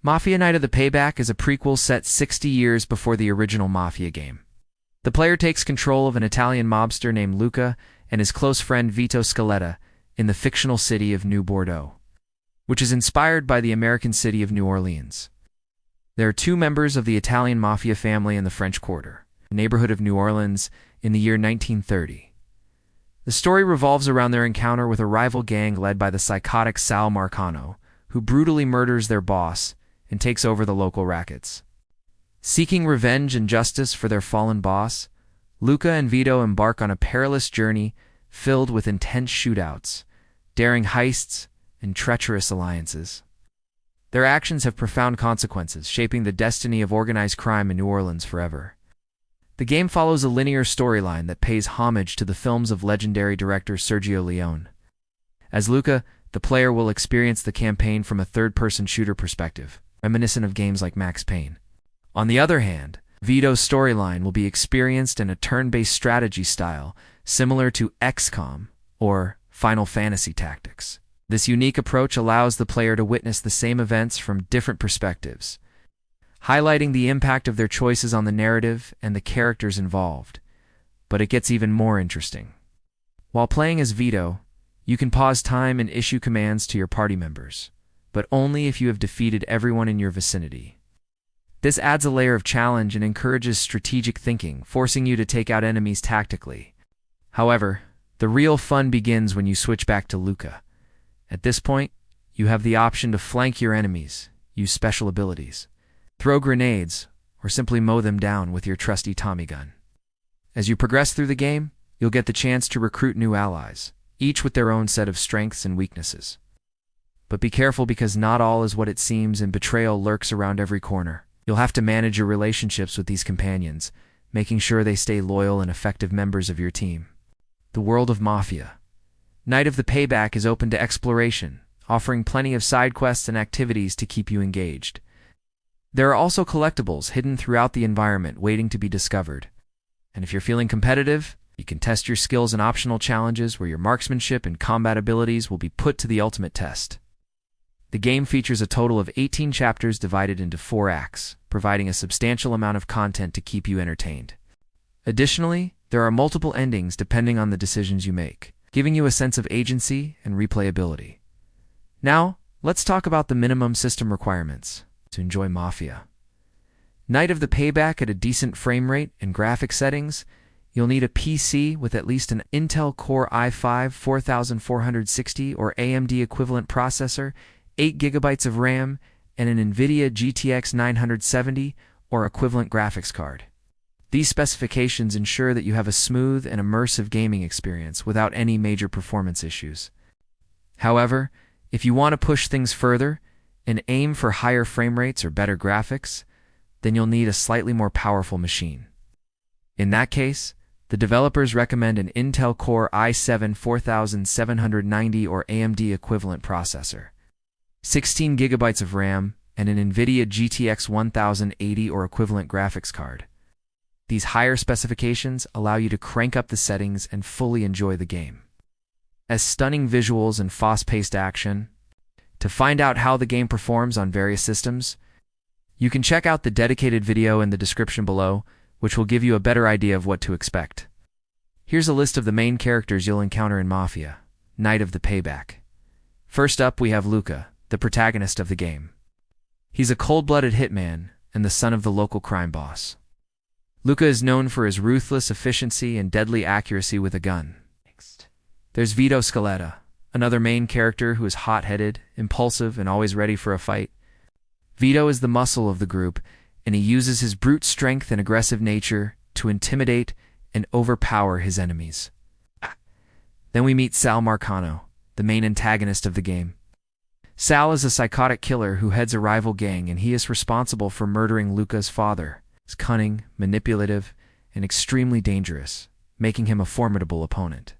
Mafia Night of the Payback is a prequel set 60 years before the original Mafia game. The player takes control of an Italian mobster named Luca and his close friend Vito Scaletta in the fictional city of New Bordeaux, which is inspired by the American city of New Orleans. There are two members of the Italian Mafia family in the French Quarter, a neighborhood of New Orleans, in the year 1930. The story revolves around their encounter with a rival gang led by the psychotic Sal Marcano, who brutally murders their boss and takes over the local rackets. Seeking revenge and justice for their fallen boss, Luca and Vito embark on a perilous journey filled with intense shootouts, daring heists, and treacherous alliances. Their actions have profound consequences, shaping the destiny of organized crime in New Orleans forever. The game follows a linear storyline that pays homage to the films of legendary director Sergio Leone. As Luca, the player will experience the campaign from a third-person shooter perspective, reminiscent of games like Max Payne. On the other hand, Vito's storyline will be experienced in a turn-based strategy style similar to XCOM or Final Fantasy Tactics. This unique approach allows the player to witness the same events from different perspectives, highlighting the impact of their choices on the narrative and the characters involved. But it gets even more interesting. While playing as Vito, you can pause time and issue commands to your party members, but only if you have defeated everyone in your vicinity. This adds a layer of challenge and encourages strategic thinking, forcing you to take out enemies tactically. However, the real fun begins when you switch back to Luca. At this point, you have the option to flank your enemies, use special abilities, throw grenades, or simply mow them down with your trusty Tommy gun. As you progress through the game, you'll get the chance to recruit new allies, each with their own set of strengths and weaknesses. But be careful, because not all is what it seems and betrayal lurks around every corner. You'll have to manage your relationships with these companions, making sure they stay loyal and effective members of your team. The world of Mafia Night of the Payback is open to exploration, offering plenty of side quests and activities to keep you engaged. There are also collectibles hidden throughout the environment waiting to be discovered. And if you're feeling competitive, you can test your skills in optional challenges where your marksmanship and combat abilities will be put to the ultimate test. The game features a total of 18 chapters divided into 4 acts, providing a substantial amount of content to keep you entertained. Additionally, there are multiple endings depending on the decisions you make, giving you a sense of agency and replayability. Now, let's talk about the minimum system requirements to enjoy Mafia. Night of the Payback at a decent frame rate and graphic settings. You'll need a PC with at least an Intel Core i5 4460 or AMD equivalent processor, 8 GB of RAM, and an NVIDIA GTX 970 or equivalent graphics card. These specifications ensure that you have a smooth and immersive gaming experience without any major performance issues. However, if you want to push things further and aim for higher frame rates or better graphics, then you'll need a slightly more powerful machine. In that case, the developers recommend an Intel Core i7 4790 or AMD equivalent processor, 16 GB of RAM, and an NVIDIA GTX 1080 or equivalent graphics card. These higher specifications allow you to crank up the settings and fully enjoy the game. As stunning visuals and fast-paced action. To find out how the game performs on various systems, you can check out the dedicated video in the description below, which will give you a better idea of what to expect. Here's a list of the main characters you'll encounter in Mafia Night of the Payback. First up, we have Luca, the protagonist of the game. He's a cold-blooded hitman and the son of the local crime boss. Luca is known for his ruthless efficiency and deadly accuracy with a gun. Next, there's Vito Scaletta, another main character who is hot-headed, impulsive, and always ready for a fight. Vito is the muscle of the group, and he uses his brute strength and aggressive nature to intimidate and overpower his enemies. Then we meet Sal Marcano, the main antagonist of the game. Sal is a psychotic killer who heads a rival gang, and he is responsible for murdering Luca's father. He's cunning, manipulative, and extremely dangerous, making him a formidable opponent.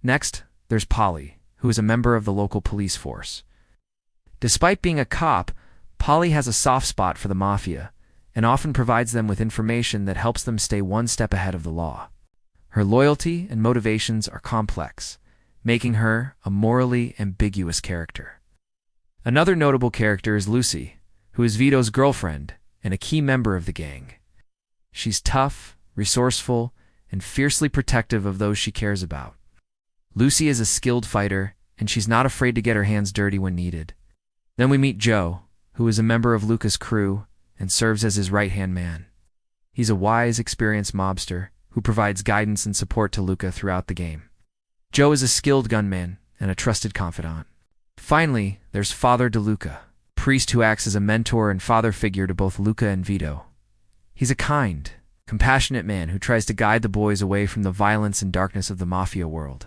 Next, there's Polly, who is a member of the local police force. Despite being a cop, Polly has a soft spot for the Mafia, and often provides them with information that helps them stay one step ahead of the law. Her loyalty and motivations are complex, making her a morally ambiguous character. Another notable character is Lucy, who is Vito's girlfriend and a key member of the gang. She's tough, resourceful, and fiercely protective of those she cares about. Lucy is a skilled fighter, and she's not afraid to get her hands dirty when needed. Then we meet Joe, who is a member of Luca's crew and serves as his right-hand man. He's a wise, experienced mobster who provides guidance and support to Luca throughout the game. Joe is a skilled gunman and a trusted confidant. Finally, there's Father DeLuca, a priest who acts as a mentor and father figure to both Luca and Vito. He's a kind, compassionate man who tries to guide the boys away from the violence and darkness of the Mafia world.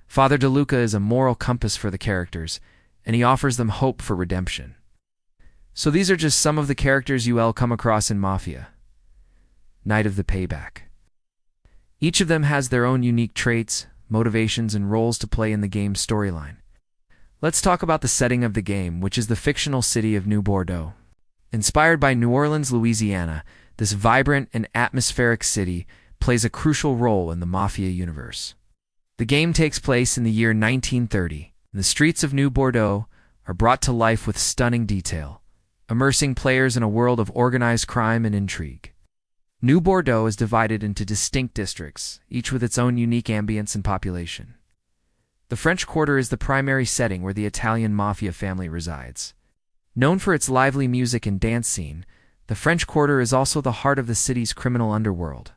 Father DeLuca is a moral compass for the characters, and he offers them hope for redemption. So these are just some of the characters you'll come across in Mafia: Night of the Payback. Each of them has their own unique traits, motivations, and roles to play in the game's storyline. Let's talk about the setting of the game, which is the fictional city of New Bordeaux. Inspired by New Orleans, Louisiana, this vibrant and atmospheric city plays a crucial role in the Mafia universe. The game takes place in the year 1930, and the streets of New Bordeaux are brought to life with stunning detail, immersing players in a world of organized crime and intrigue. New Bordeaux is divided into distinct districts, each with its own unique ambience and population. The French Quarter is the primary setting where the Italian Mafia family resides. Known for its lively music and dance scene, the French Quarter is also the heart of the city's criminal underworld.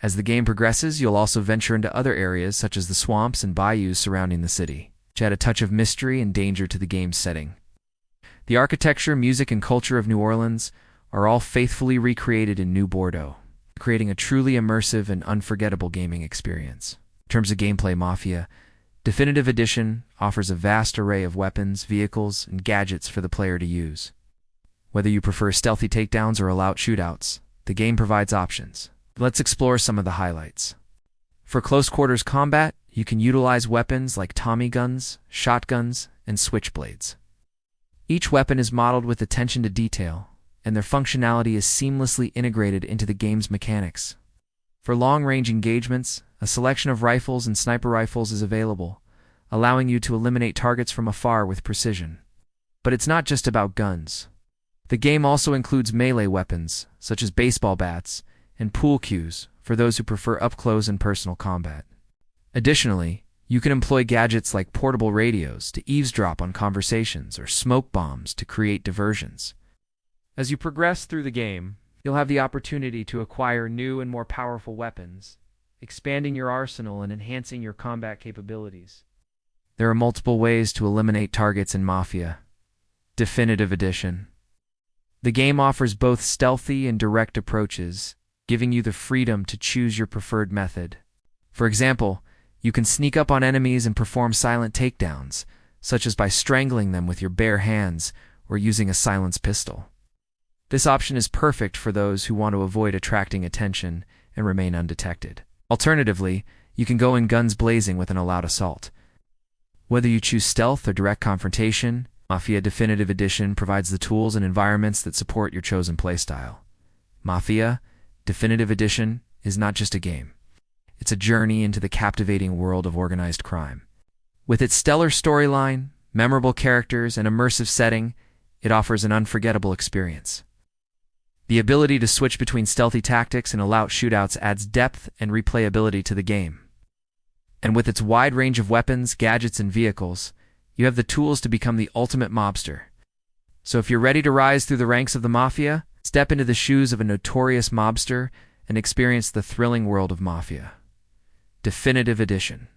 As the game progresses, you'll also venture into other areas such as the swamps and bayous surrounding the city, which add a touch of mystery and danger to the game's setting. The architecture, music, and culture of New Orleans are all faithfully recreated in New Bordeaux, creating a truly immersive and unforgettable gaming experience. In terms of gameplay, Mafia Definitive Edition offers a vast array of weapons, vehicles, and gadgets for the player to use. Whether you prefer stealthy takedowns or all-out shootouts, the game provides options. Let's explore some of the highlights. For close-quarters combat, you can utilize weapons like Tommy guns, shotguns, and switchblades. Each weapon is modeled with attention to detail, and their functionality is seamlessly integrated into the game's mechanics. For long-range engagements, a selection of rifles and sniper rifles is available, allowing you to eliminate targets from afar with precision. But it's not just about guns. The game also includes melee weapons, such as baseball bats, and pool cues for those who prefer up-close and personal combat. Additionally, you can employ gadgets like portable radios to eavesdrop on conversations or smoke bombs to create diversions. As you progress through the game, you'll have the opportunity to acquire new and more powerful weapons, expanding your arsenal and enhancing your combat capabilities. There are multiple ways to eliminate targets in Mafia Definitive Edition. The game offers both stealthy and direct approaches, giving you the freedom to choose your preferred method. For example, you can sneak up on enemies and perform silent takedowns, such as by strangling them with your bare hands or using a silenced pistol. This option is perfect for those who want to avoid attracting attention and remain undetected. Alternatively, you can go in guns blazing with an all-out assault. Whether you choose stealth or direct confrontation, Mafia Definitive Edition provides the tools and environments that support your chosen playstyle. Mafia Definitive Edition is not just a game. It's a journey into the captivating world of organized crime. With its stellar storyline, memorable characters, and immersive setting, it offers an unforgettable experience. The ability to switch between stealthy tactics and all-out shootouts adds depth and replayability to the game. And with its wide range of weapons, gadgets, and vehicles, you have the tools to become the ultimate mobster. So if you're ready to rise through the ranks of the Mafia, step into the shoes of a notorious mobster and experience the thrilling world of Mafia Definitive Edition.